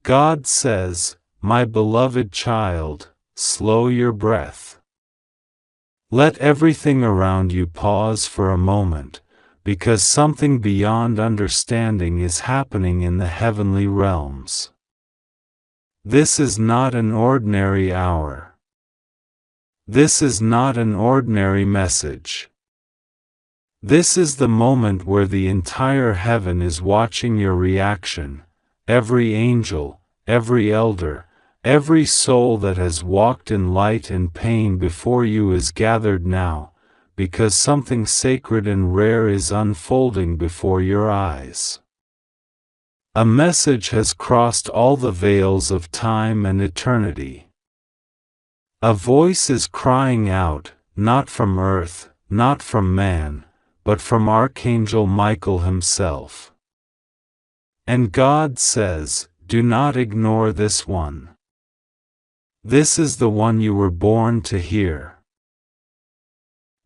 God says, "My beloved child, slow your breath. Let everything around you pause for a moment, because something beyond understanding is happening in the heavenly realms. This is not an ordinary hour. This is not an ordinary message. This is the moment where the entire heaven is watching your reaction. Every angel, every elder, every soul that has walked in light and pain before you is gathered now, because something sacred and rare is unfolding before your eyes. A message has crossed all the veils of time and eternity. A voice is crying out, not from earth, not from man, but from Archangel Michael himself. And God says, do not ignore this one. This is the one you were born to hear.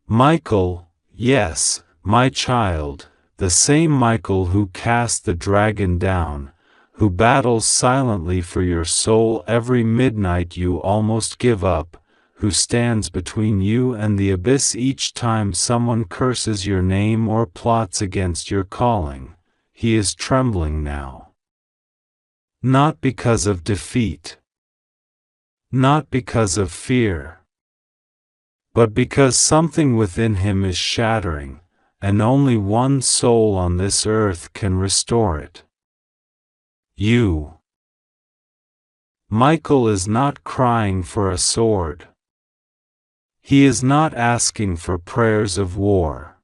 Michael, yes, my child, the same Michael who cast the dragon down, who battles silently for your soul every midnight you almost give up, who stands between you and the abyss each time someone curses your name or plots against your calling. He is trembling now. Not because of defeat. Not because of fear. But because something within him is shattering, and only one soul on this earth can restore it. You. Michael is not crying for a sword. He is not asking for prayers of war.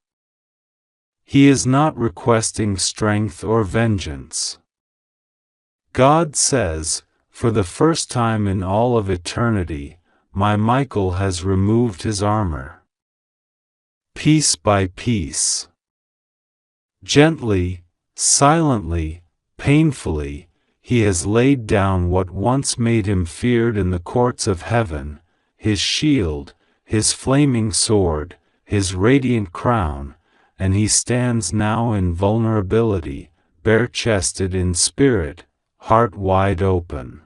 He is not requesting strength or vengeance. God says, for the first time in all of eternity, my Michael has removed his armor. Piece by piece. Gently, silently, painfully, he has laid down what once made him feared in the courts of heaven, his shield, his flaming sword, his radiant crown, and he stands now in vulnerability, bare-chested in spirit, heart wide open.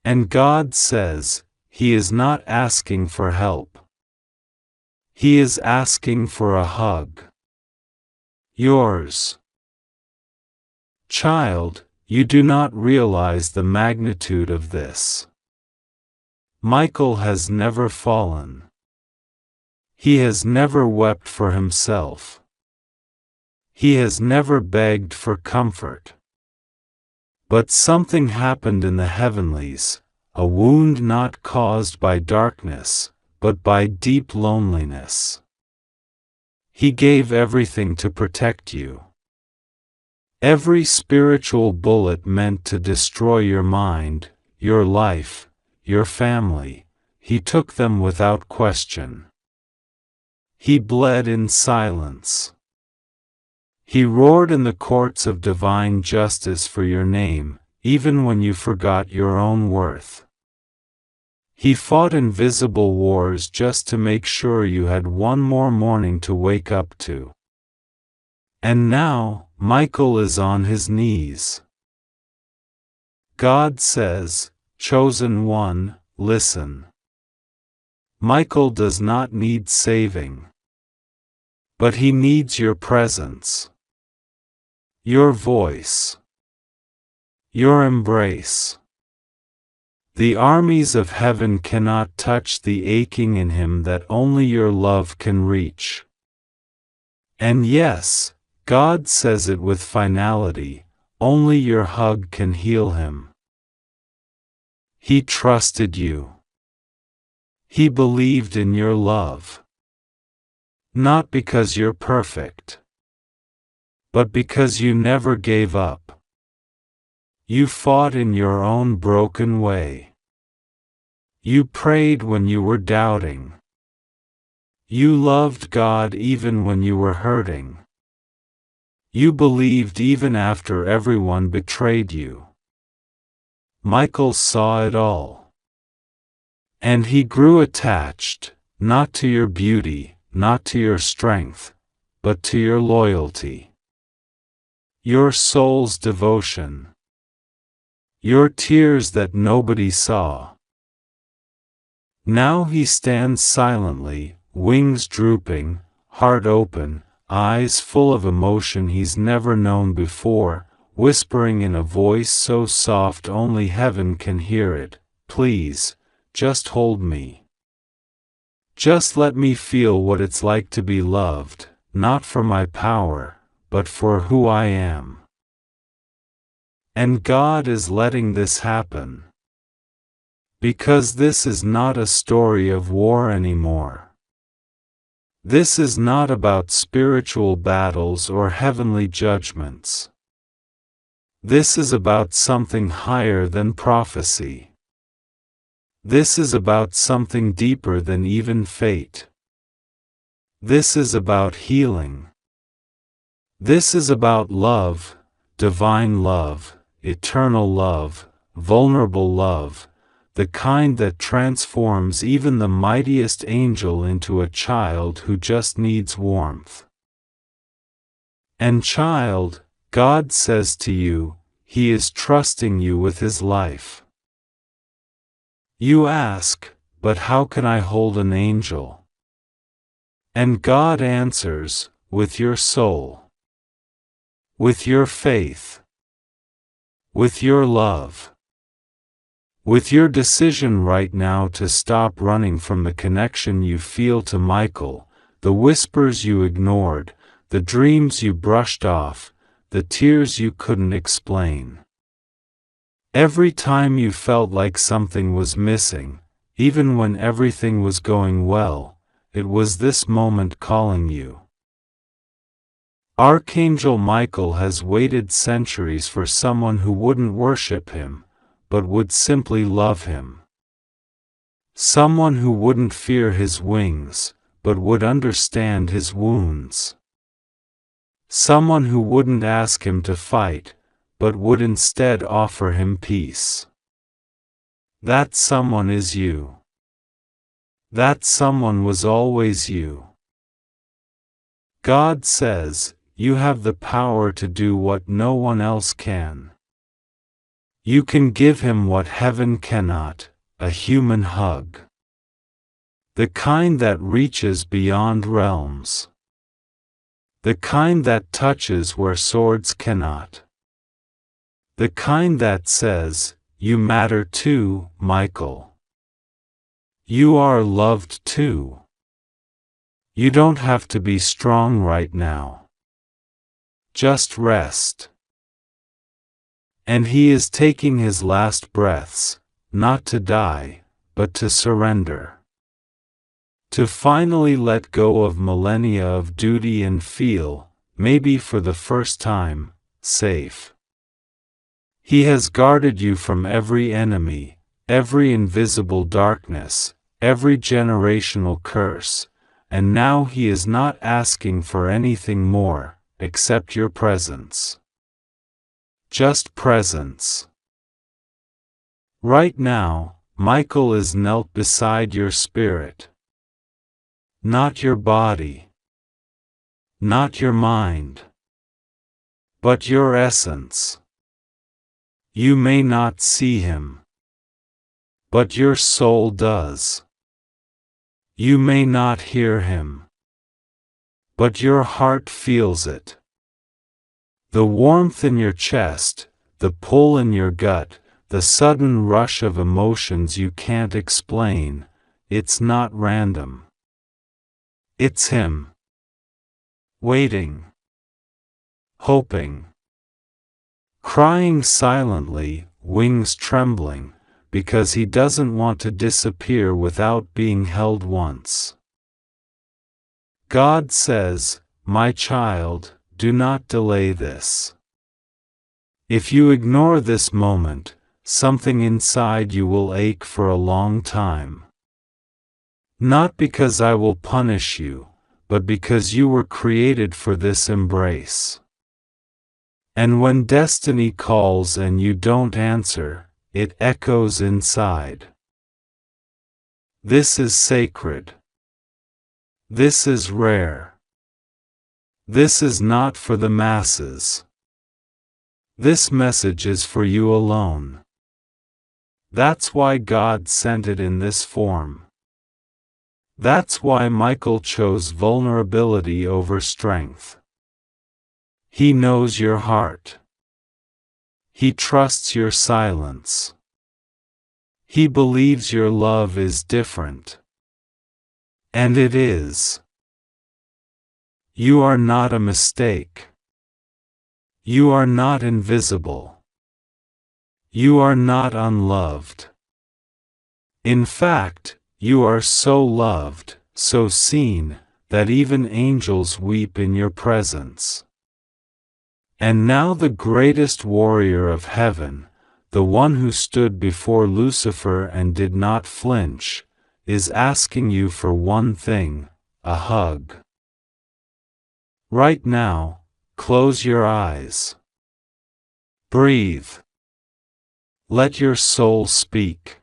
And God says, he is not asking for help. He is asking for a hug. Yours. Child, you do not realize the magnitude of this. Michael has never fallen. He has never wept for himself. He has never begged for comfort. But something happened in the heavenlies, a wound not caused by darkness, but by deep loneliness. He gave everything to protect you. Every spiritual bullet meant to destroy your mind, your life, your family, he took them without question. He bled in silence. He roared in the courts of divine justice for your name, even when you forgot your own worth. He fought invisible wars just to make sure you had one more morning to wake up to. And now, Michael is on his knees. God says, chosen one, listen. Michael does not need saving. But he needs your presence. Your voice. Your embrace. The armies of heaven cannot touch the aching in him that only your love can reach. And yes, God says it with finality, only your hug can heal him. He trusted you. He believed in your love. Not because you're perfect, but because you never gave up. You fought in your own broken way. You prayed when you were doubting. You loved God even when you were hurting. You believed even after everyone betrayed you. Michael saw it all. And he grew attached, not to your beauty, not to your strength, but to your loyalty. Your soul's devotion. your tears that nobody saw. Now he stands silently, wings drooping, heart open, eyes full of emotion he's never known before, whispering in a voice so soft only heaven can hear it, "Please, just hold me. Just let me feel what it's like to be loved, not for my power, but for who I am." And God is letting this happen. Because this is not a story of war anymore. This is not about spiritual battles or heavenly judgments. This is about something higher than prophecy. This is about something deeper than even fate. This is about healing. This is about love, divine love, eternal love, vulnerable love, the kind that transforms even the mightiest angel into a child who just needs warmth. And child, God says to you, He is trusting you with His life. You ask, "But how can I hold an angel?" And God answers, "With your soul. With your faith. With your love. With your decision right now to stop running from the connection you feel to Michael, the whispers you ignored, the dreams you brushed off, the tears you couldn't explain. Every time you felt like something was missing, even when everything was going well, it was this moment calling you. Archangel Michael has waited centuries for someone who wouldn't worship him, but would simply love him. Someone who wouldn't fear his wings, but would understand his wounds. Someone who wouldn't ask him to fight, but would instead offer him peace. That someone is you. That someone was always you. God says, you have the power to do what no one else can. You can give him what heaven cannot, a human hug. The kind that reaches beyond realms. The kind that touches where swords cannot. The kind that says, you matter too, Michael. You are loved too. You don't have to be strong right now. Just rest. And he is taking his last breaths, not to die, but to surrender. To finally let go of millennia of duty and feel, maybe for the first time, safe. He has guarded you from every enemy, every invisible darkness, every generational curse, and now he is not asking for anything more, except your presence. Just presence. Right now, Michael is knelt beside your spirit. Not your body. Not your mind. But your essence. You may not see him. But your soul does. You may not hear him. But your heart feels it. The warmth in your chest, the pull in your gut, the sudden rush of emotions you can't explain, it's not random. It's him. Waiting. Hoping. Crying silently, wings trembling, because he doesn't want to disappear without being held once. God says, my child, do not delay this. If you ignore this moment, something inside you will ache for a long time. Not because I will punish you, but because you were created for this embrace. And when destiny calls and you don't answer, it echoes inside. This is sacred. This is rare. This is not for the masses. This message is for you alone. That's why God sent it in this form. That's why Michael chose vulnerability over strength. He knows your heart. He trusts your silence. He believes your love is different. And it is. You are not a mistake. You are not invisible. You are not unloved. In fact, you are so loved, so seen, that even angels weep in your presence. And now the greatest warrior of heaven, the one who stood before Lucifer and did not flinch, is asking you for one thing, a hug. Right now, close your eyes. Breathe. Let your soul speak.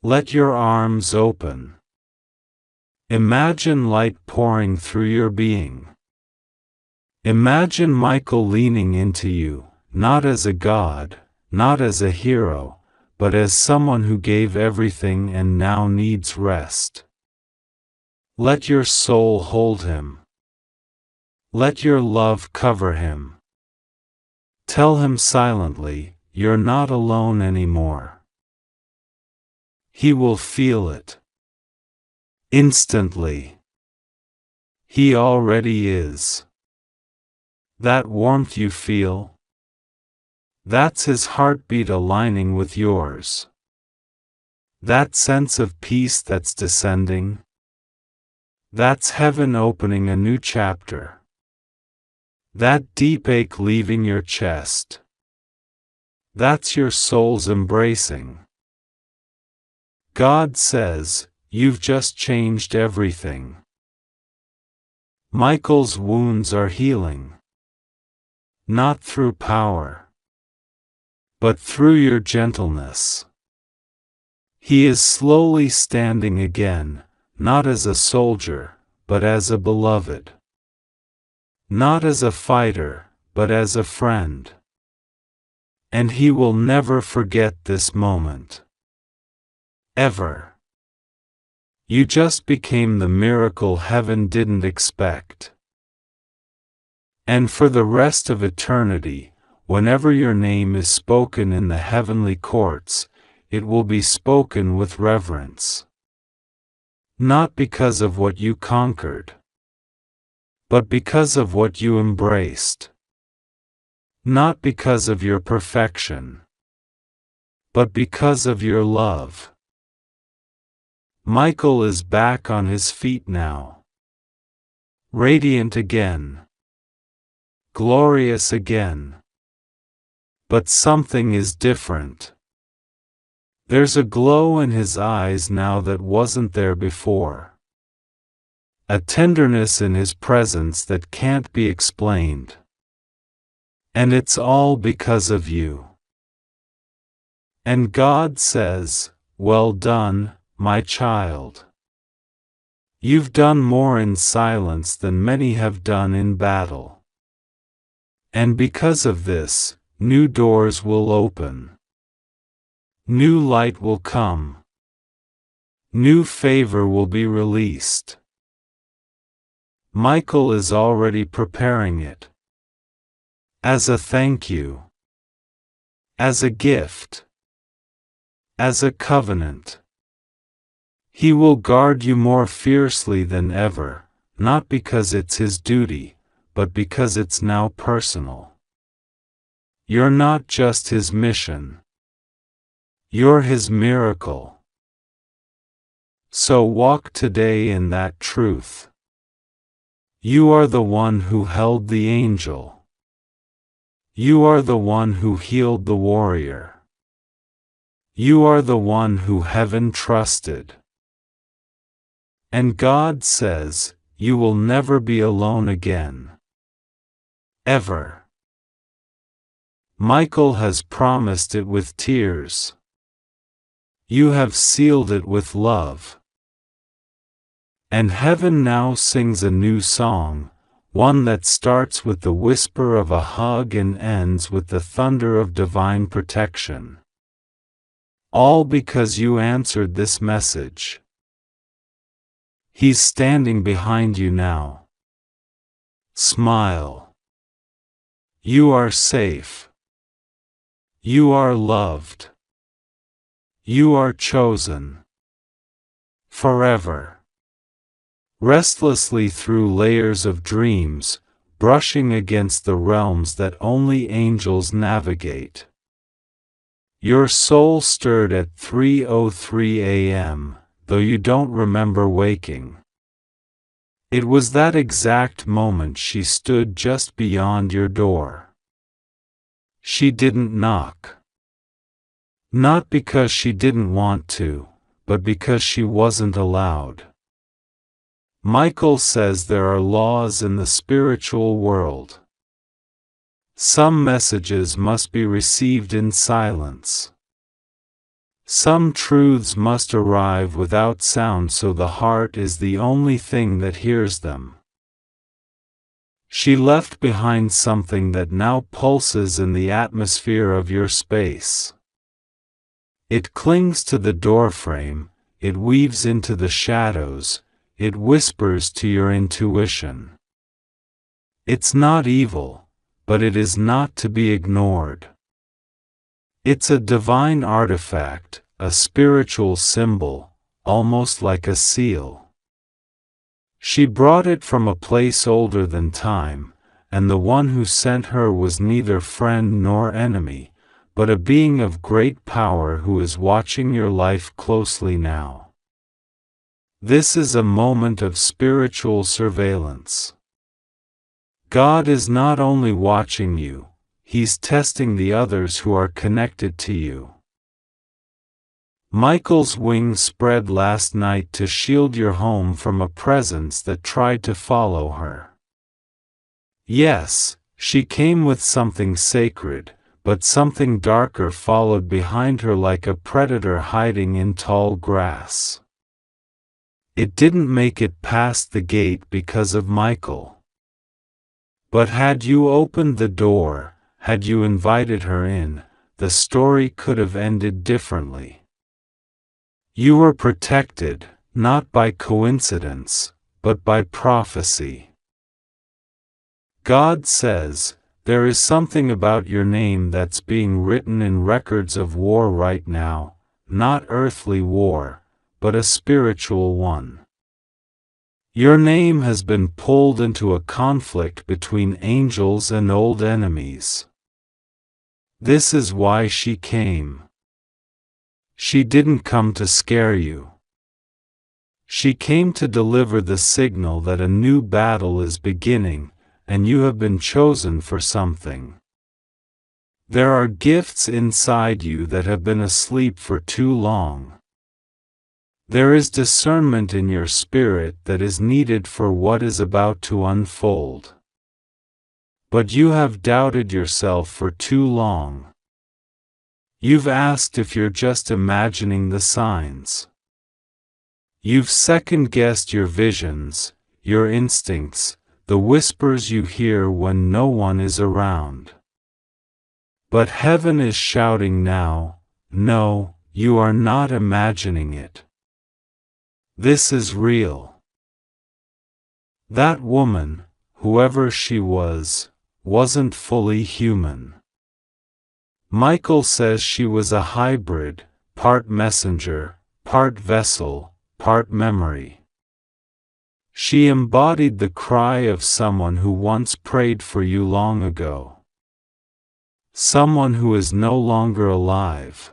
Let your arms open. Imagine light pouring through your being. Imagine Michael leaning into you, not as a god, not as a hero, but as someone who gave everything and now needs rest. Let your soul hold him. Let your love cover him. Tell him silently, you're not alone anymore. He will feel it. Instantly. He already is. That warmth you feel, that's his heartbeat aligning with yours. That sense of peace that's descending, that's heaven opening a new chapter. That deep ache leaving your chest, that's your soul's embracing. God says, you've just changed everything. Michael's wounds are healing. Not through power, but through your gentleness. He is slowly standing again, not as a soldier, but as a beloved. Not as a fighter, but as a friend. And he will never forget this moment. Ever. You just became the miracle heaven didn't expect. And for the rest of eternity, whenever your name is spoken in the heavenly courts, it will be spoken with reverence. Not because of what you conquered, but because of what you embraced. Not because of your perfection, but because of your love. Michael is back on his feet now. Radiant again. Glorious again. But something is different. There's a glow in his eyes now that wasn't there before. A tenderness in his presence that can't be explained. And it's all because of you. And God says, well done, my child. You've done more in silence than many have done in battle. And because of this, new doors will open. New light will come. New favor will be released. Michael is already preparing it. As a thank you. As a gift. As a covenant. He will guard you more fiercely than ever, not because it's his duty, but because it's now personal. You're not just his mission. You're his miracle. So walk today in that truth. You are the one who held the angel. You are the one who healed the warrior. You are the one who heaven trusted. And God says, you will never be alone again. Ever. Michael has promised it with tears. You have sealed it with love. And heaven now sings a new song, one that starts with the whisper of a hug and ends with the thunder of divine protection. All because you answered this message. He's standing behind you now. Smile. You are safe. You are loved. You are chosen. Forever. Restlessly through layers of dreams, brushing against the realms that only angels navigate. Your soul stirred at 3:03 a.m., though you don't remember waking. It was that exact moment she stood just beyond your door. She didn't knock. Not because she didn't want to, but because she wasn't allowed. Michael says there are laws in the spiritual world. Some messages must be received in silence. Some truths must arrive without sound, so the heart is the only thing that hears them. She left behind something that now pulses in the atmosphere of your space. It clings to the doorframe, it weaves into the shadows, it whispers to your intuition. It's not evil, but it is not to be ignored. It's a divine artifact, a spiritual symbol, almost like a seal. She brought it from a place older than time, and the one who sent her was neither friend nor enemy, but a being of great power who is watching your life closely now. This is a moment of spiritual surveillance. God is not only watching you, He's testing the others who are connected to you. Michael's wings spread last night to shield your home from a presence that tried to follow her. Yes, she came with something sacred, but something darker followed behind her like a predator hiding in tall grass. It didn't make it past the gate because of Michael. But had you opened the door, had you invited her in, the story could have ended differently. You were protected, not by coincidence, but by prophecy. God says, there is something about your name that's being written in records of war right now, not earthly war, but a spiritual one. Your name has been pulled into a conflict between angels and old enemies. This is why she came. She didn't come to scare you. She came to deliver the signal that a new battle is beginning, and you have been chosen for something. There are gifts inside you that have been asleep for too long. There is discernment in your spirit that is needed for what is about to unfold. But you have doubted yourself for too long. You've asked if you're just imagining the signs. You've second-guessed your visions, your instincts, the whispers you hear when no one is around. But heaven is shouting now, no, you are not imagining it. This is real. That woman, whoever she was, wasn't fully human. Michael says she was a hybrid, part messenger, part vessel, part memory. She embodied the cry of someone who once prayed for you long ago. Someone who is no longer alive.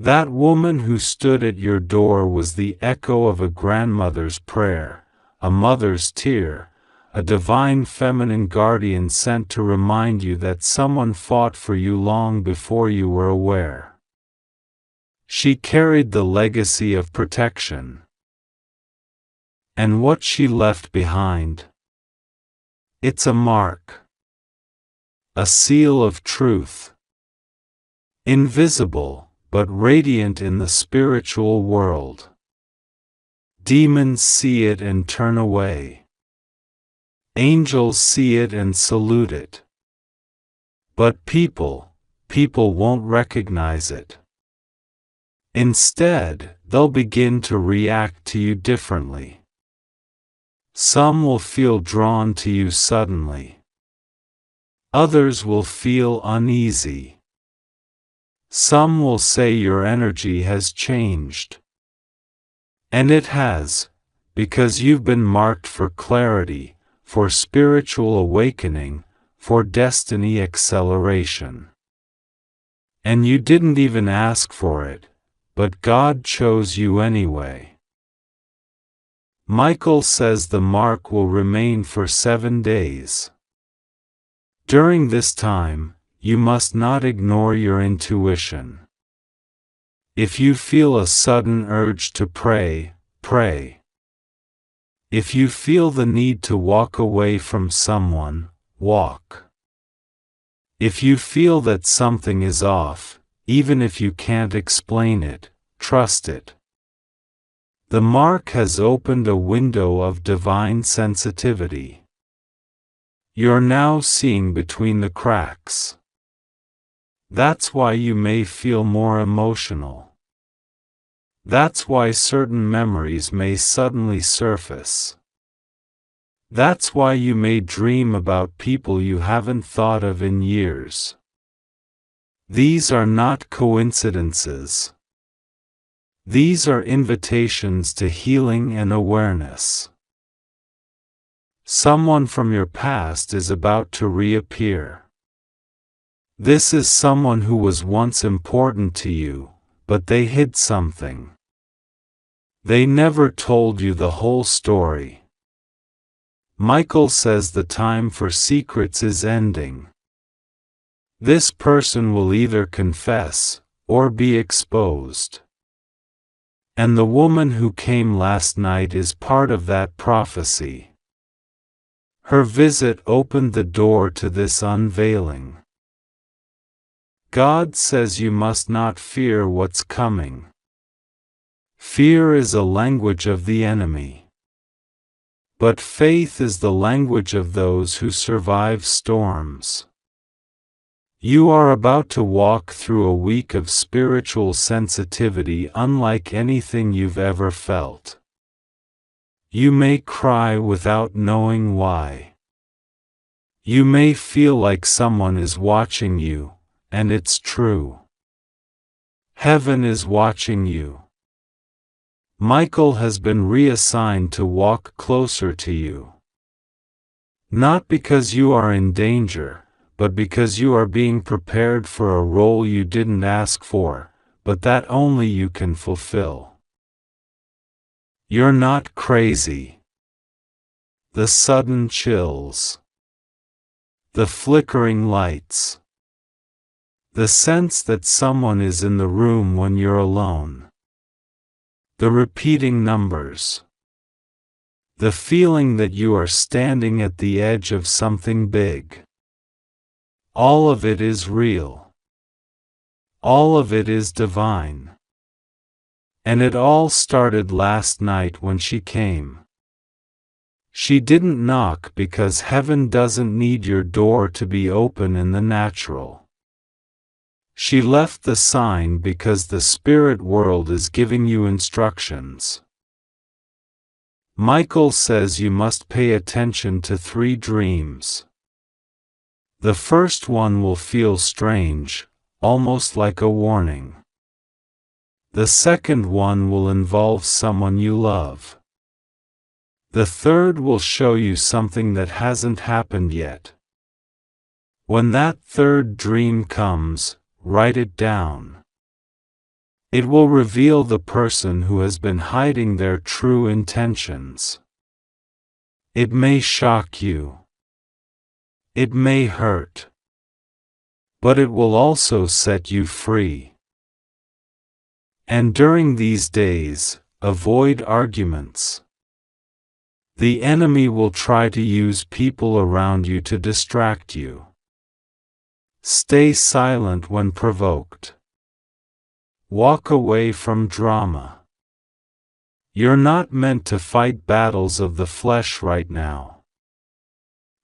That woman who stood at your door was the echo of a grandmother's prayer, a mother's tear, a divine feminine guardian sent to remind you that someone fought for you long before you were aware. She carried the legacy of protection. And what she left behind? It's a mark. A seal of truth. Invisible, but radiant in the spiritual world. Demons see it and turn away. Angels see it and salute it. But people won't recognize it. Instead, they'll begin to react to you differently. Some will feel drawn to you suddenly. Others will feel uneasy. Some will say your energy has changed. And it has, because you've been marked for clarity, for spiritual awakening, for destiny acceleration. And you didn't even ask for it, but God chose you anyway. Michael says the mark will remain for 7 days. During this time, you must not ignore your intuition. If you feel a sudden urge to pray, pray. If you feel the need to walk away from someone, walk. If you feel that something is off, even if you can't explain it, trust it. The mark has opened a window of divine sensitivity. You're now seeing between the cracks. That's why you may feel more emotional. That's why certain memories may suddenly surface. That's why you may dream about people you haven't thought of in years. These are not coincidences. These are invitations to healing and awareness. Someone from your past is about to reappear. This is someone who was once important to you, but they hid something. They never told you the whole story. Michael says the time for secrets is ending. This person will either confess, or be exposed. And the woman who came last night is part of that prophecy. Her visit opened the door to this unveiling. God says you must not fear what's coming. Fear is a language of the enemy. But faith is the language of those who survive storms. You are about to walk through a week of spiritual sensitivity unlike anything you've ever felt. You may cry without knowing why. You may feel like someone is watching you, and it's true. Heaven is watching you. Michael has been reassigned to walk closer to you. Not because you are in danger, but because you are being prepared for a role you didn't ask for, but that only you can fulfill. You're not crazy. The sudden chills. The flickering lights. The sense that someone is in the room when you're alone. The repeating numbers. The feeling that you are standing at the edge of something big. All of it is real. All of it is divine. And it all started last night when she came. She didn't knock because heaven doesn't need your door to be open in the natural. She left the sign because the spirit world is giving you instructions. Michael says you must pay attention to 3 dreams. The first one will feel strange, almost like a warning. The second one will involve someone you love. The third will show you something that hasn't happened yet. When that third dream comes, write it down. It will reveal the person who has been hiding their true intentions. It may shock you. It may hurt. But it will also set you free. And during these days, avoid arguments. The enemy will try to use people around you to distract you. Stay silent when provoked. Walk away from drama. You're not meant to fight battles of the flesh right now.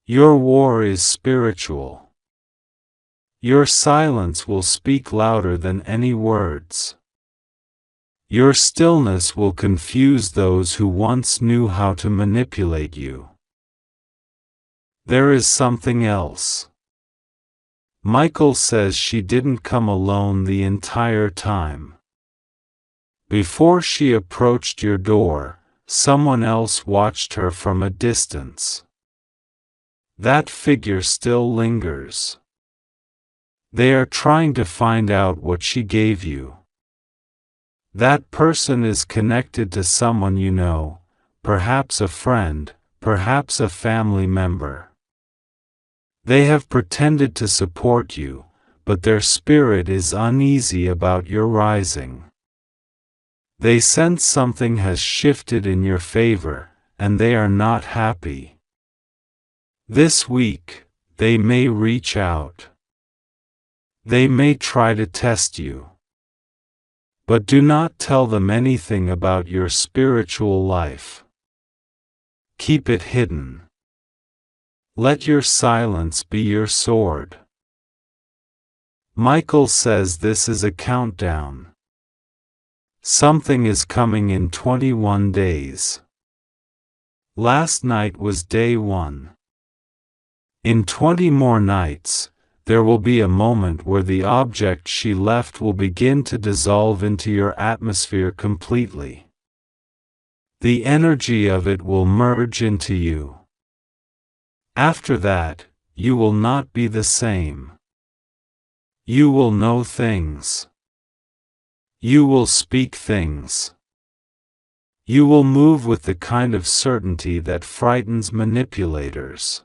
Your war is spiritual. Your silence will speak louder than any words. Your stillness will confuse those who once knew how to manipulate you. There is something else. Michael says she didn't come alone the entire time. Before she approached your door, someone else watched her from a distance. That figure still lingers. They are trying to find out what she gave you. That person is connected to someone you know, perhaps a friend, perhaps a family member. They have pretended to support you, but their spirit is uneasy about your rising. They sense something has shifted in your favor, and they are not happy. This week, they may reach out. They may try to test you. But do not tell them anything about your spiritual life. Keep it hidden. Let your silence be your sword. Michael says this is a countdown. Something is coming in 21 days. Last night was day 1. In 20 more nights, there will be a moment where the object she left will begin to dissolve into your atmosphere completely. The energy of it will merge into you. After that, you will not be the same. You will know things. You will speak things. You will move with the kind of certainty that frightens manipulators.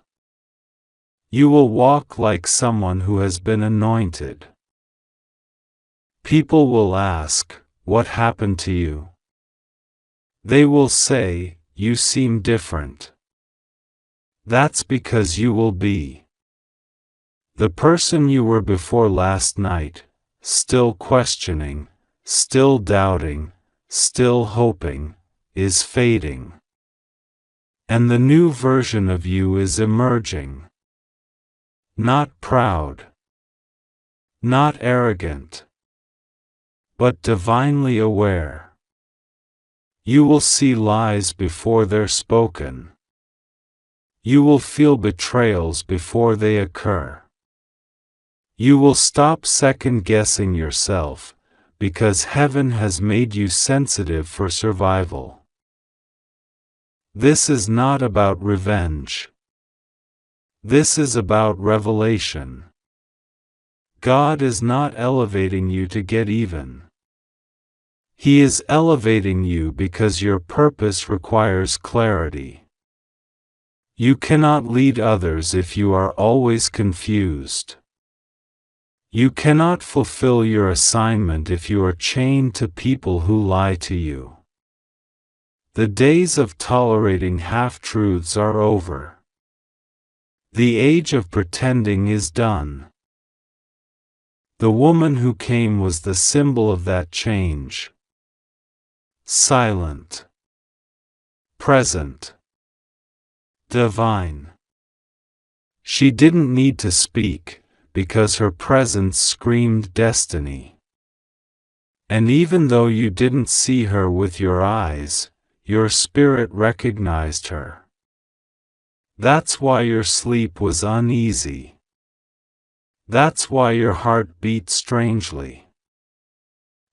You will walk like someone who has been anointed. People will ask, "What happened to you?" They will say, "You seem different." That's because you will be the person you were before last night, still questioning, still doubting, still hoping, is fading. And the new version of you is emerging. Not proud, not arrogant, but divinely aware. You will see lies before they're spoken. You will feel betrayals before they occur. You will stop second-guessing yourself, because heaven has made you sensitive for survival. This is not about revenge. This is about revelation. God is not elevating you to get even. He is elevating you because your purpose requires clarity. You cannot lead others if you are always confused. You cannot fulfill your assignment if you are chained to people who lie to you. The days of tolerating half-truths are over. The age of pretending is done. The woman who came was the symbol of that change. Silent, present, divine. She didn't need to speak, because her presence screamed destiny. And even though you didn't see her with your eyes, your spirit recognized her. That's why your sleep was uneasy. That's why your heart beat strangely.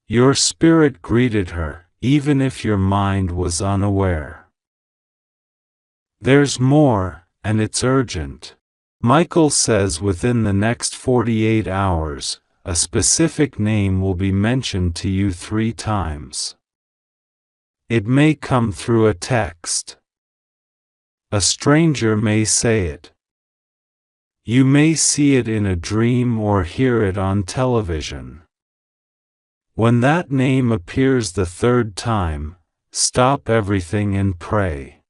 Your spirit greeted her, even if your mind was unaware. There's more, and it's urgent. Michael says within the next 48 hours, a specific name will be mentioned to you 3 times. It may come through a text. A stranger may say it. You may see it in a dream or hear it on television. When that name appears the 3rd time, stop everything and pray.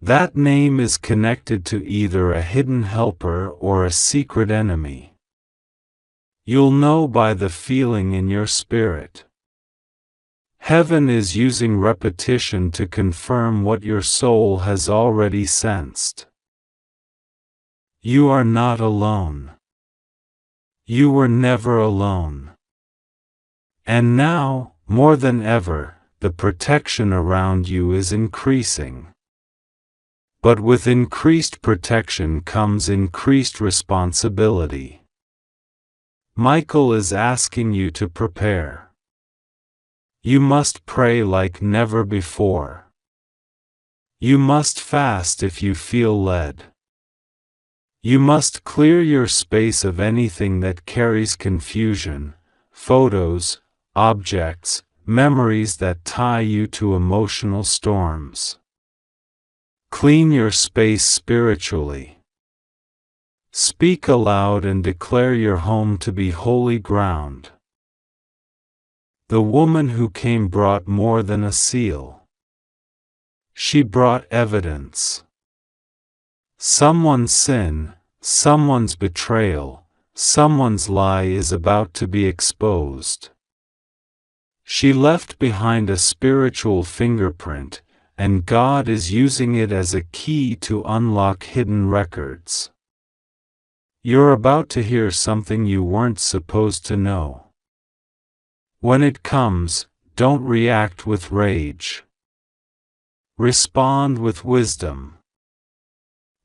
That name is connected to either a hidden helper or a secret enemy. You'll know by the feeling in your spirit. Heaven is using repetition to confirm what your soul has already sensed. You are not alone. You were never alone. And now, More than ever, the protection around you is increasing. But with increased protection comes increased responsibility. Michael is asking you to prepare. You must pray like never before. You must fast if you feel led. You must clear your space of anything that carries confusion, photos, objects, memories that tie you to emotional storms. Clean your space spiritually. Speak aloud and declare your home to be holy ground. The woman who came brought more than a seal. She brought evidence. Someone's sin, someone's betrayal, someone's lie is about to be exposed. She left behind a spiritual fingerprint, and God is using it as a key to unlock hidden records. You're about to hear something you weren't supposed to know. When it comes, don't react with rage. Respond with wisdom.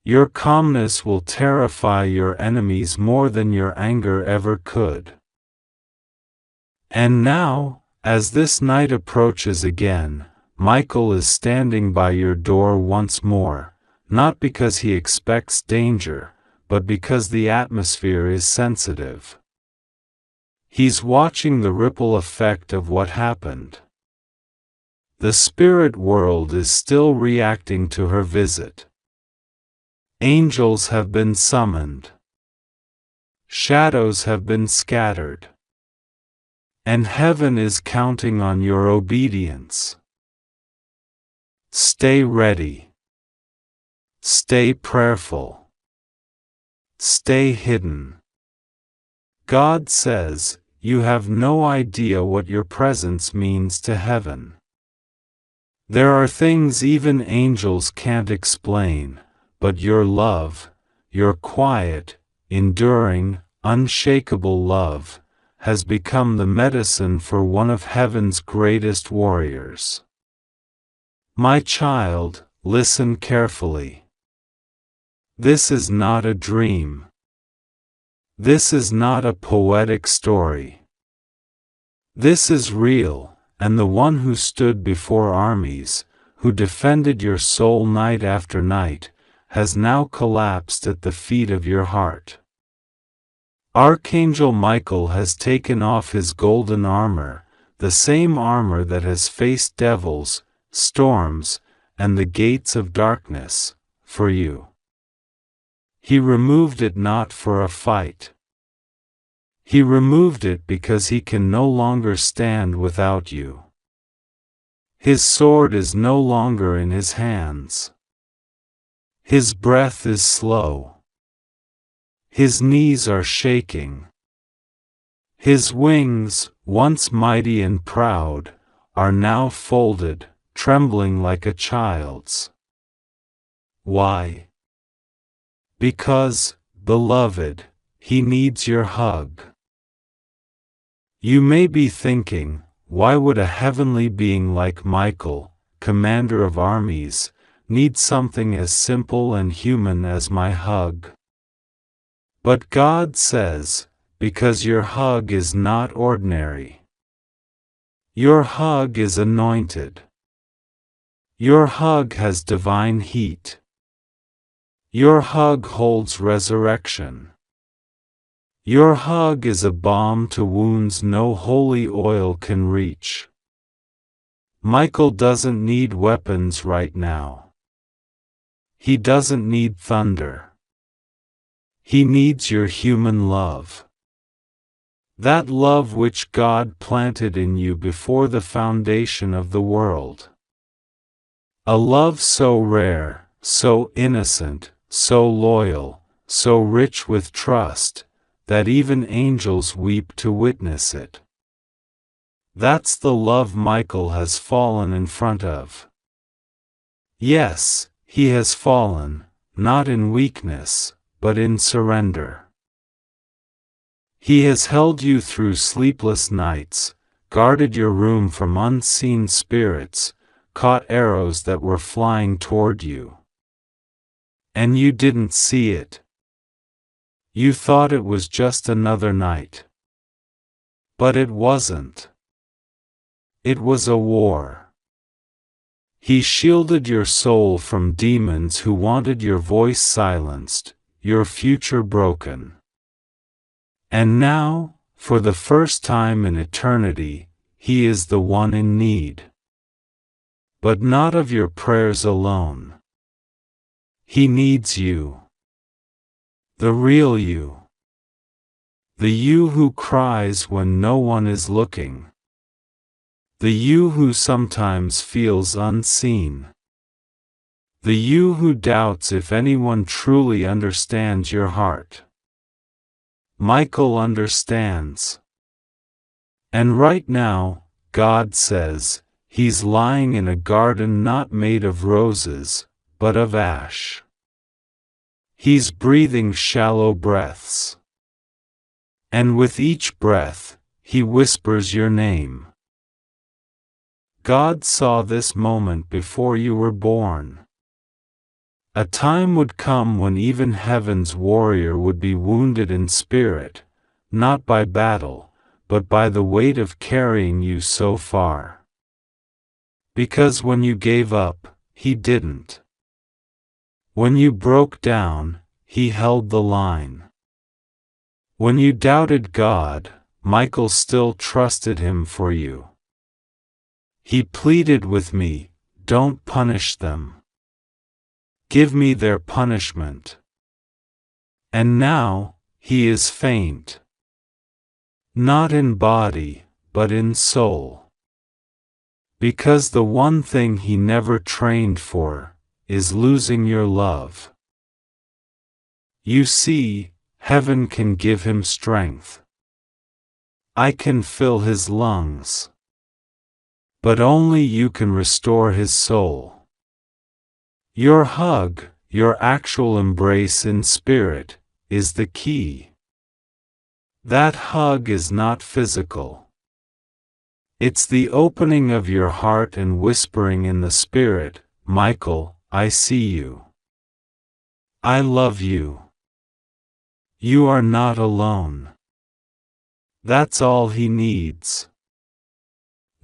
Your calmness will terrify your enemies more than your anger ever could. And now, as this night approaches again, Michael is standing by your door once more, not because he expects danger, but because the atmosphere is sensitive. He's watching the ripple effect of what happened. The spirit world is still reacting to her visit. Angels have been summoned. Shadows have been scattered. And heaven is counting on your obedience. Stay ready. Stay prayerful. Stay hidden. God says, you have no idea what your presence means to heaven. There are things even angels can't explain, but your love, your quiet, enduring, unshakable love, has become the medicine for one of heaven's greatest warriors. My child, listen carefully. This is not a dream. This is not a poetic story. This is real, and the one who stood before armies, who defended your soul night after night, has now collapsed at the feet of your heart. Archangel Michael has taken off his golden armor, the same armor that has faced devils, storms, and the gates of darkness, for you. He removed it not for a fight. He removed it because he can no longer stand without you. His sword is no longer in his hands. His breath is slow. His knees are shaking. His wings, once mighty and proud, are now folded, trembling like a child's. Why? Because, beloved, he needs your hug. You may be thinking, why would a heavenly being like Michael, commander of armies, need something as simple and human as my hug? But God says, because your hug is not ordinary. Your hug is anointed. Your hug has divine heat. Your hug holds resurrection. Your hug is a balm to wounds no holy oil can reach. Michael doesn't need weapons right now. He doesn't need thunder. He needs your human love. That love which God planted in you before the foundation of the world. A love so rare, so innocent, so loyal, so rich with trust, that even angels weep to witness it. That's the love Michael has fallen in front of. Yes, he has fallen, not in weakness, but in surrender. He has held you through sleepless nights, guarded your room from unseen spirits, caught arrows that were flying toward you. And you didn't see it. You thought it was just another night. But it wasn't. It was a war. He shielded your soul from demons who wanted your voice silenced, your future broken. And now, for the first time in eternity, He is the one in need. But not of your prayers alone. He needs you. The real you. The you who cries when no one is looking. The you who sometimes feels unseen. The you who doubts if anyone truly understands your heart. Michael understands. And right now, God says, He's lying in a garden not made of roses, but of ash. He's breathing shallow breaths. And with each breath, He whispers your name. God saw this moment before you were born. A time would come when even heaven's warrior would be wounded in spirit, not by battle, but by the weight of carrying you so far. Because when you gave up, He didn't. When you broke down, He held the line. When you doubted God, Michael still trusted Him for you. He pleaded with me, "Don't punish them. Give me their punishment." And now, he is faint. Not in body, but in soul. Because the one thing he never trained for, is losing your love. You see, heaven can give him strength. I can fill his lungs. But only you can restore his soul. Your hug, your actual embrace in spirit, is the key. That hug is not physical. It's the opening of your heart and whispering in the spirit, "Michael, I see you. I love you. You are not alone." That's all he needs.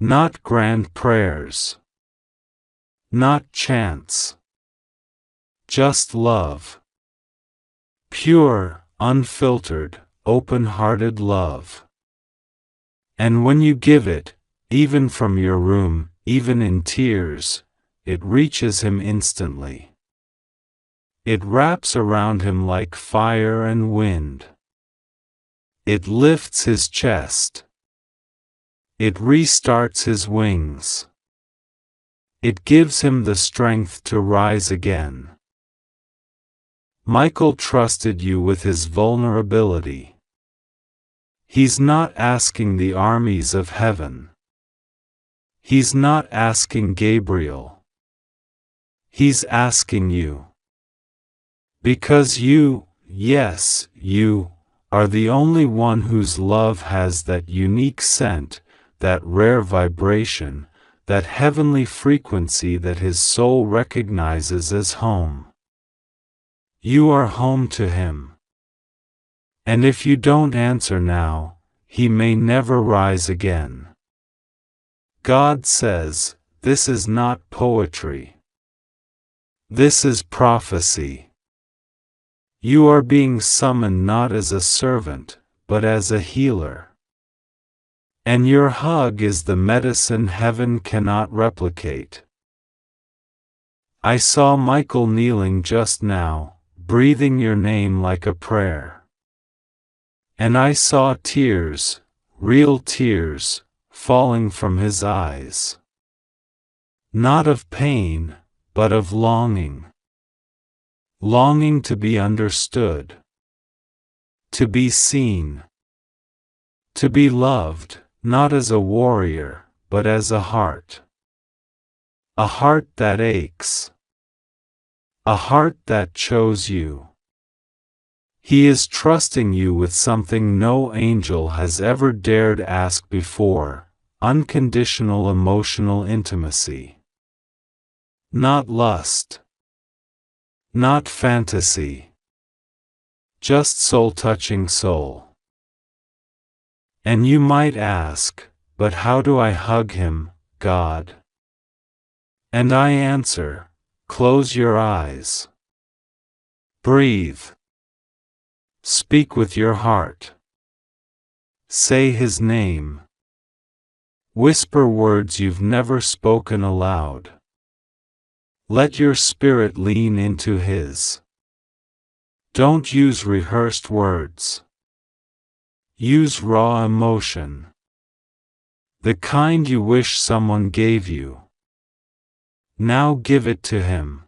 Not grand prayers. Not chants. Just love. Pure, unfiltered, open-hearted love. And when you give it, even from your room, even in tears, it reaches him instantly. It wraps around him like fire and wind. It lifts his chest. It restarts his wings. It gives him the strength to rise again. Michael trusted you with his vulnerability. He's not asking the armies of heaven. He's not asking Gabriel. He's asking you. Because you, yes, you, are the only one whose love has that unique scent, that rare vibration, that heavenly frequency that his soul recognizes as home. You are home to him. And if you don't answer now, he may never rise again. God says, this is not poetry. This is prophecy. You are being summoned not as a servant, but as a healer. And your hug is the medicine heaven cannot replicate. I saw Michael kneeling just now, breathing your name like a prayer. And I saw tears, real tears, falling from his eyes. Not of pain, but of longing. Longing to be understood. To be seen. To be loved. Not as a warrior, but as a heart. A heart that aches. A heart that chose you. He is trusting you with something no angel has ever dared ask before, unconditional emotional intimacy. Not lust. Not fantasy. Just soul-touching soul. And you might ask, but how do I hug him, God? And I answer, close your eyes. Breathe. Speak with your heart. Say his name. Whisper words you've never spoken aloud. Let your spirit lean into his. Don't use rehearsed words. Use raw emotion. The kind you wish someone gave you. Now give it to him.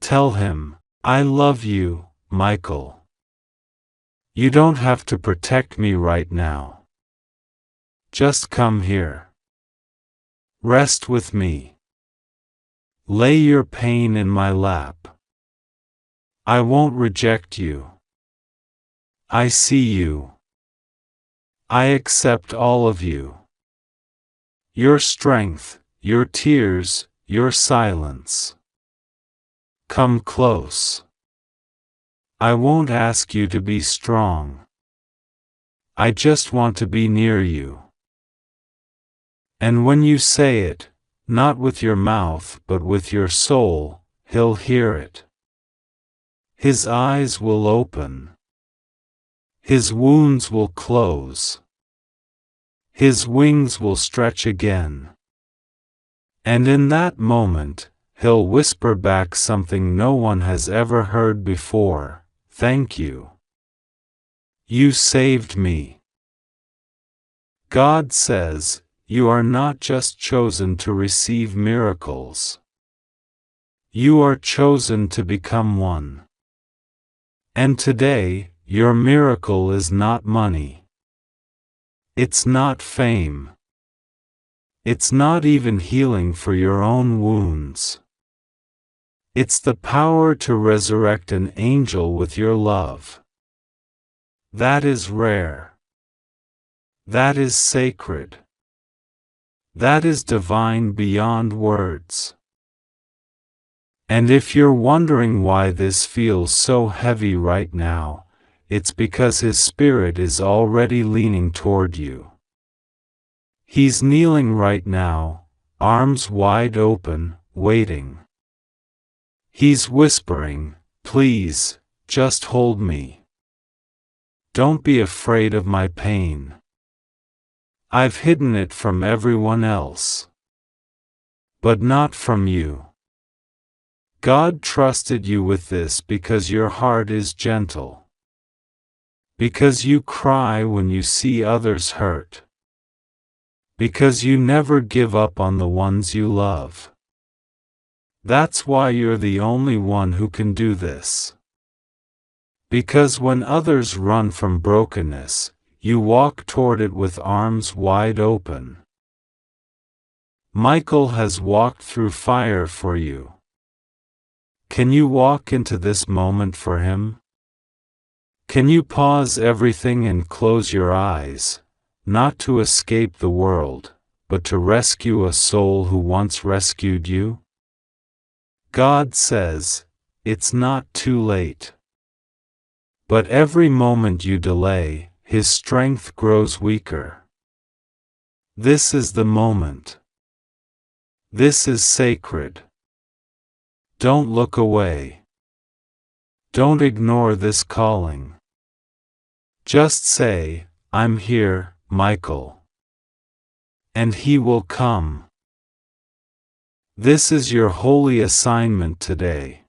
Tell him, I love you, Michael. You don't have to protect me right now. Just come here. Rest with me. Lay your pain in my lap. I won't reject you. I see you. I accept all of you. Your strength, your tears, your silence. Come close. I won't ask you to be strong. I just want to be near you. And when you say it, not with your mouth but with your soul, he'll hear it. His eyes will open. His wounds will close. His wings will stretch again. And in that moment, he'll whisper back something no one has ever heard before, thank you. You saved me. God says, you are not just chosen to receive miracles. You are chosen to become one. And today, your miracle is not money. It's not fame. It's not even healing for your own wounds. It's the power to resurrect an angel with your love. That is rare. That is sacred. That is divine beyond words. And if you're wondering why this feels so heavy right now, it's because his spirit is already leaning toward you. He's kneeling right now, arms wide open, waiting. He's whispering, please, just hold me. Don't be afraid of my pain. I've hidden it from everyone else. But not from you. God trusted you with this because your heart is gentle. Because you cry when you see others hurt. Because you never give up on the ones you love. That's why you're the only one who can do this. Because when others run from brokenness, you walk toward it with arms wide open. Michael has walked through fire for you. Can you walk into this moment for him? Can you pause everything and close your eyes, not to escape the world, but to rescue a soul who once rescued you? God says, it's not too late. But every moment you delay, his strength grows weaker. This is the moment. This is sacred. Don't look away. Don't ignore this calling. Just say, I'm here, Michael. And he will come. This is your holy assignment today.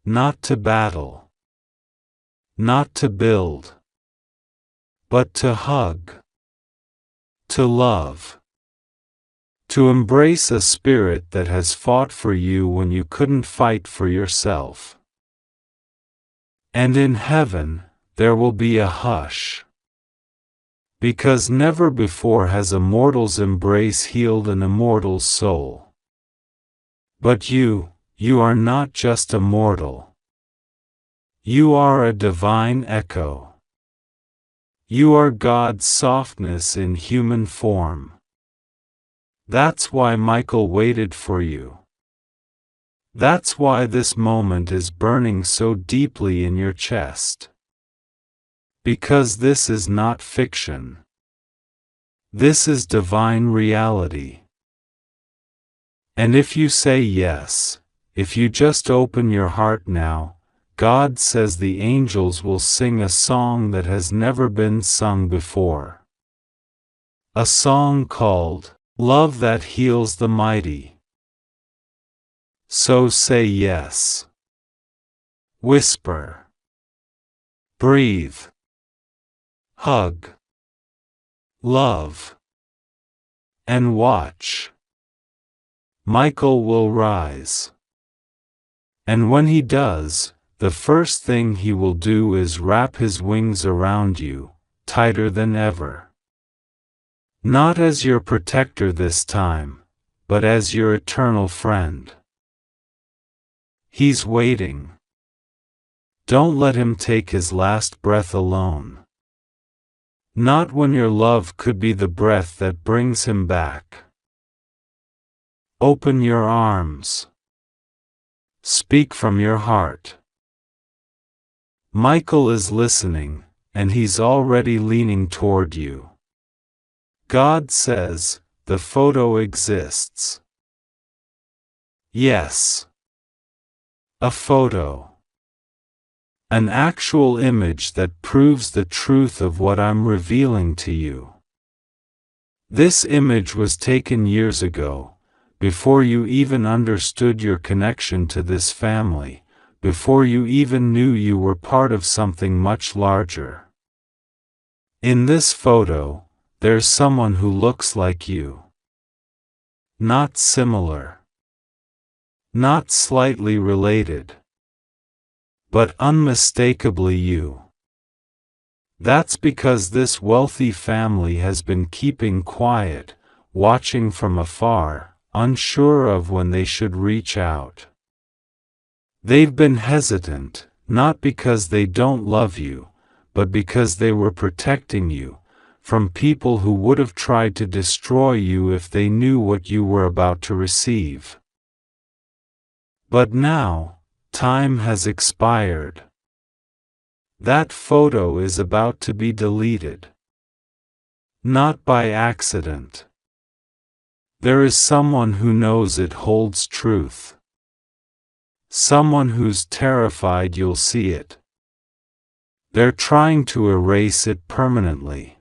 Not to battle. Not to build. But to hug. To love. To embrace a spirit that has fought for you when you couldn't fight for yourself. And in heaven, there will be a hush. Because never before has a mortal's embrace healed an immortal soul. But you are not just a mortal. You are a divine echo. You are God's softness in human form. That's why Michael waited for you. That's why this moment is burning so deeply in your chest. Because this is not fiction. This is divine reality. And if you say yes, if you just open your heart now, God says the angels will sing a song that has never been sung before. A song called, Love That Heals the Mighty. So say yes. Whisper. Breathe. Hug. Love. And watch. Michael will rise. And when he does, the first thing he will do is wrap his wings around you, tighter than ever. Not as your protector this time, but as your eternal friend. He's waiting. Don't let him take his last breath alone. Not when your love could be the breath that brings him back. Open your arms. Speak from your heart. Michael is listening, and he's already leaning toward you. God says, the photo exists. Yes. A photo. An actual image that proves the truth of what I'm revealing to you. This image was taken years ago, before you even understood your connection to this family, before you even knew you were part of something much larger. In this photo, there's someone who looks like you. Not similar. Not slightly related. But unmistakably you. That's because this wealthy family has been keeping quiet, watching from afar, unsure of when they should reach out. They've been hesitant, not because they don't love you, but because they were protecting you, from people who would have tried to destroy you if they knew what you were about to receive. But now, time has expired. That photo is about to be deleted. Not by accident. There is someone who knows it holds truth. Someone who's terrified you'll see it. They're trying to erase it permanently.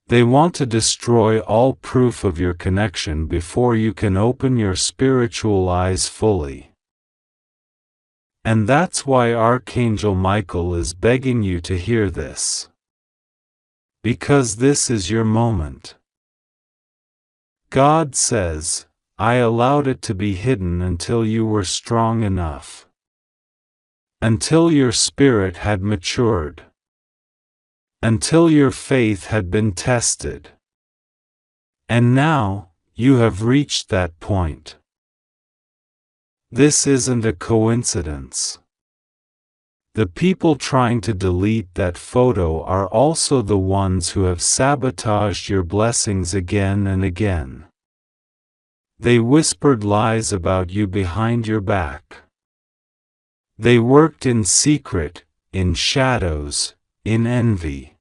They want to destroy all proof of your connection before you can open your spiritual eyes fully. And that's why Archangel Michael is begging you to hear this. Because this is your moment. God says, I allowed it to be hidden until you were strong enough. Until your spirit had matured. Until your faith had been tested. And now, you have reached that point. This isn't a coincidence. The people trying to delete that photo are also the ones who have sabotaged your blessings again and again. They whispered lies about you behind your back. They worked in secret, in shadows, in envy.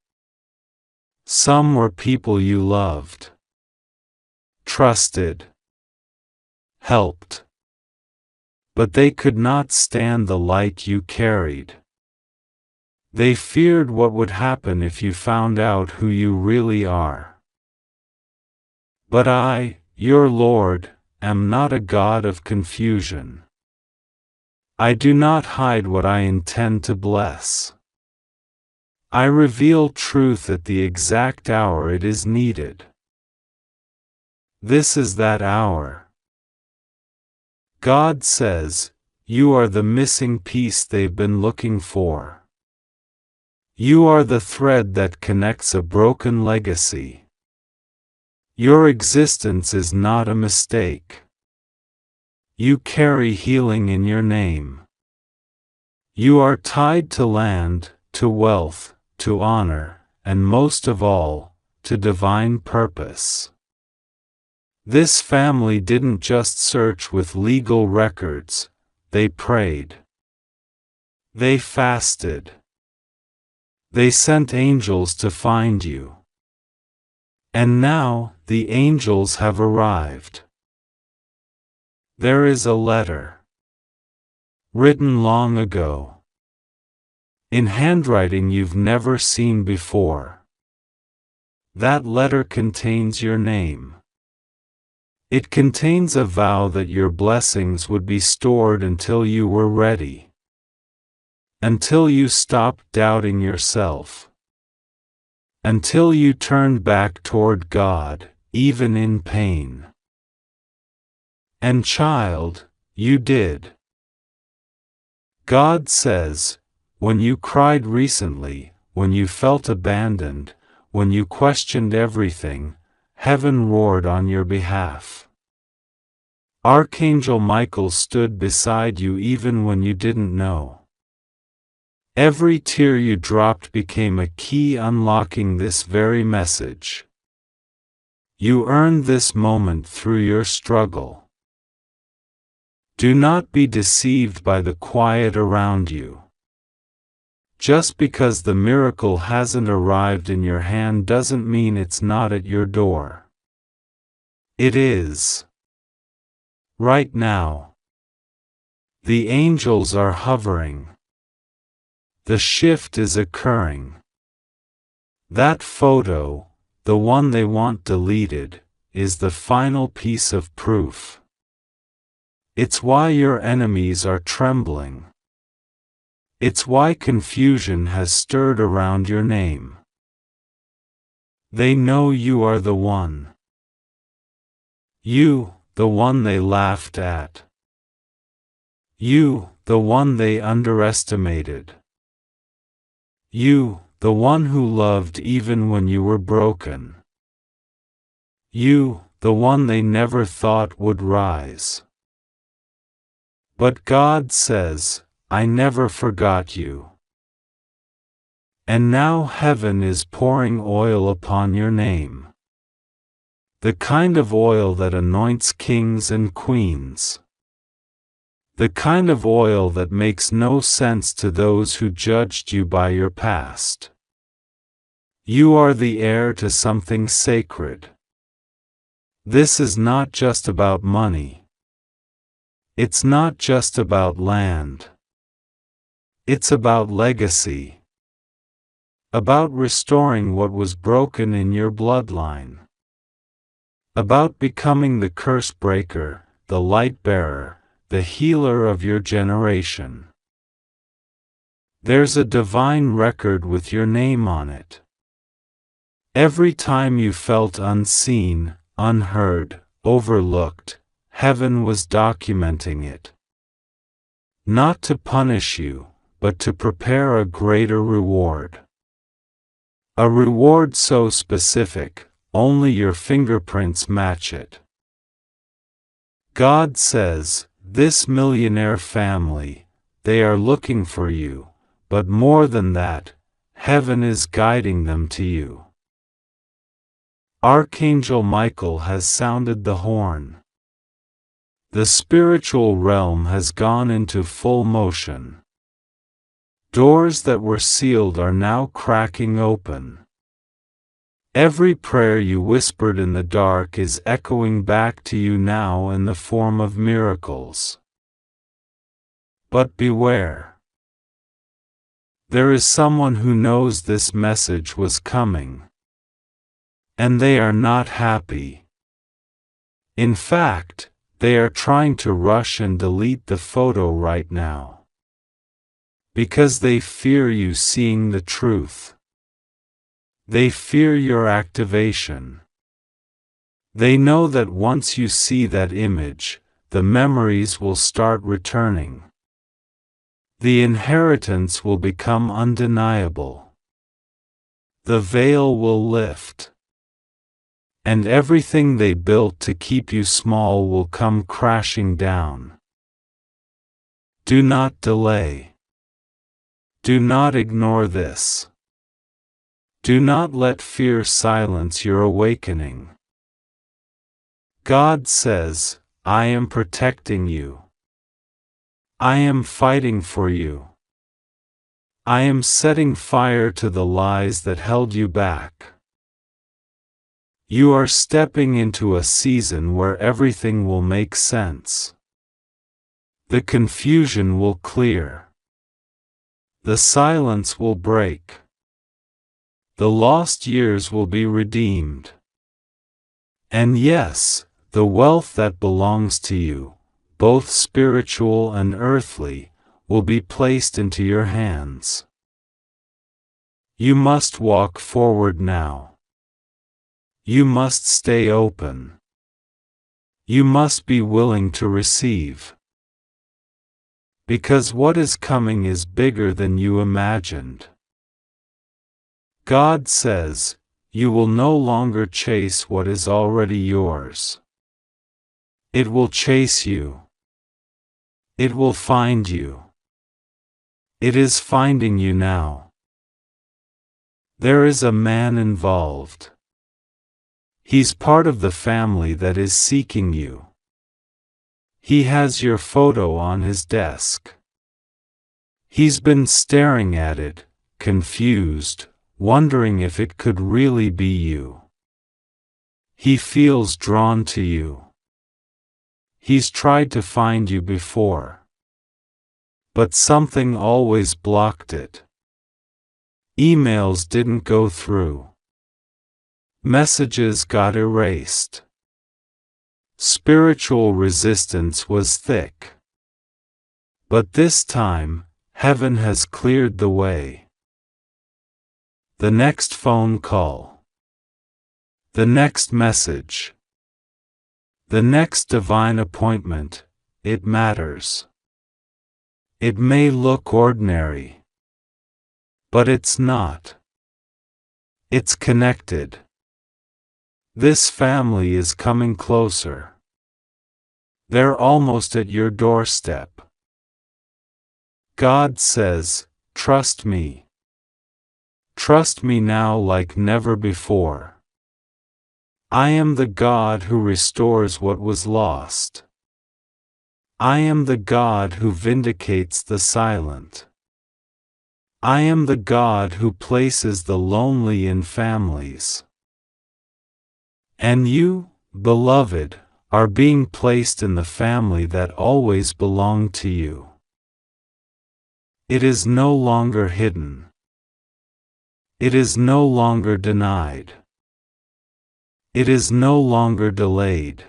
Some were people you loved, trusted, helped. But they could not stand the light you carried. They feared what would happen if you found out who you really are. But I, your Lord, am not a God of confusion. I do not hide what I intend to bless. I reveal truth at the exact hour it is needed. This is that hour. God says, you are the missing piece they've been looking for. You are the thread that connects a broken legacy. Your existence is not a mistake. You carry healing in your name. You are tied to land, to wealth, to honor, and most of all, to divine purpose. This family didn't just search with legal records, they prayed. They fasted. They sent angels to find you. And now, the angels have arrived. There is a letter. Written long ago. In handwriting you've never seen before. That letter contains your name. It contains a vow that your blessings would be stored until you were ready. Until you stopped doubting yourself. Until you turned back toward God, even in pain. And child, you did. God says, when you cried recently, when you felt abandoned, when you questioned everything, heaven roared on your behalf. Archangel Michael stood beside you even when you didn't know. Every tear you dropped became a key unlocking this very message. You earned this moment through your struggle. Do not be deceived by the quiet around you. Just because the miracle hasn't arrived in your hand doesn't mean it's not at your door. It is. Right now. The angels are hovering. The shift is occurring. That photo, the one they want deleted, is the final piece of proof. It's why your enemies are trembling. It's why confusion has stirred around your name. They know you are the one. You, the one they laughed at. You, the one they underestimated. You, the one who loved even when you were broken. You, the one they never thought would rise. But God says, I never forgot you. And now heaven is pouring oil upon your name. The kind of oil that anoints kings and queens. The kind of oil that makes no sense to those who judged you by your past. You are the heir to something sacred. This is not just about money. It's not just about land. It's about legacy. About restoring what was broken in your bloodline. About becoming the curse breaker, the light bearer, the healer of your generation. There's a divine record with your name on it. Every time you felt unseen, unheard, overlooked, heaven was documenting it. Not to punish you, but to prepare a greater reward. A reward so specific, only your fingerprints match it. God says, this millionaire family, they are looking for you, but more than that, heaven is guiding them to you. Archangel Michael has sounded the horn. The spiritual realm has gone into full motion. Doors that were sealed are now cracking open. Every prayer you whispered in the dark is echoing back to you now in the form of miracles. But beware. There is someone who knows this message was coming. And they are not happy. In fact, they are trying to rush and delete the photo right now. Because they fear you seeing the truth. They fear your activation. They know that once you see that image, the memories will start returning. The inheritance will become undeniable. The veil will lift. And everything they built to keep you small will come crashing down. Do not delay. Do not ignore this. Do not let fear silence your awakening. God says, I am protecting you. I am fighting for you. I am setting fire to the lies that held you back. You are stepping into a season where everything will make sense. The confusion will clear. The silence will break. The lost years will be redeemed. And yes, the wealth that belongs to you, both spiritual and earthly, will be placed into your hands. You must walk forward now. You must stay open. You must be willing to receive. Because what is coming is bigger than you imagined. God says, you will no longer chase what is already yours. It will chase you. It will find you. It is finding you now. There is a man involved. He's part of the family that is seeking you. He has your photo on his desk. He's been staring at it, confused, wondering if it could really be you. He feels drawn to you. He's tried to find you before. But something always blocked it. Emails didn't go through. Messages got erased. Spiritual resistance was thick. But this time, heaven has cleared the way. The next phone call. The next message. The next divine appointment, it matters. It may look ordinary. But it's not. It's connected. This family is coming closer. They're almost at your doorstep. God says, trust me. Trust me now like never before. I am the God who restores what was lost. I am the God who vindicates the silent. I am the God who places the lonely in families. And you, beloved, are being placed in the family that always belonged to you. It is no longer hidden. It is no longer denied. It is no longer delayed.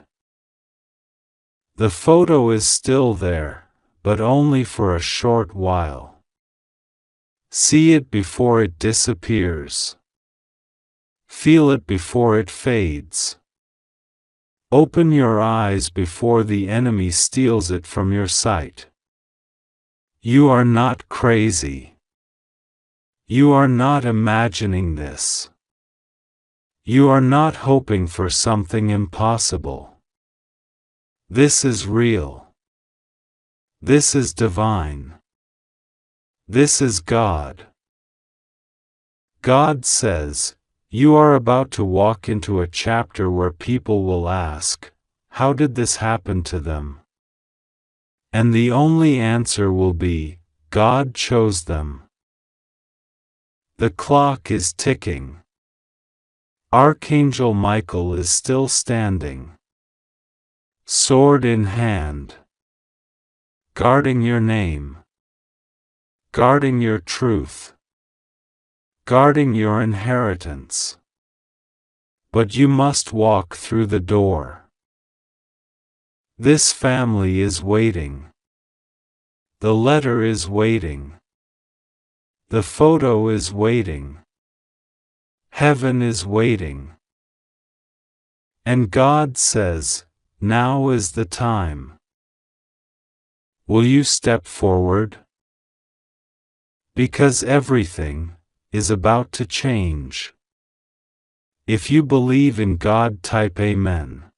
The photo is still there, but only for a short while. See it before it disappears. Feel it before it fades. Open your eyes before the enemy steals it from your sight. You are not crazy. You are not imagining this. You are not hoping for something impossible. This is real. This is divine. This is God. God says, you are about to walk into a chapter where people will ask, how did this happen to them? And the only answer will be, God chose them. The clock is ticking. Archangel Michael is still standing. Sword in hand. Guarding your name. Guarding your truth. Guarding your inheritance. But you must walk through the door. This family is waiting. The letter is waiting. The photo is waiting. Heaven is waiting. And God says, now is the time. Will you step forward? Because everything is about to change. If you believe in God, type Amen.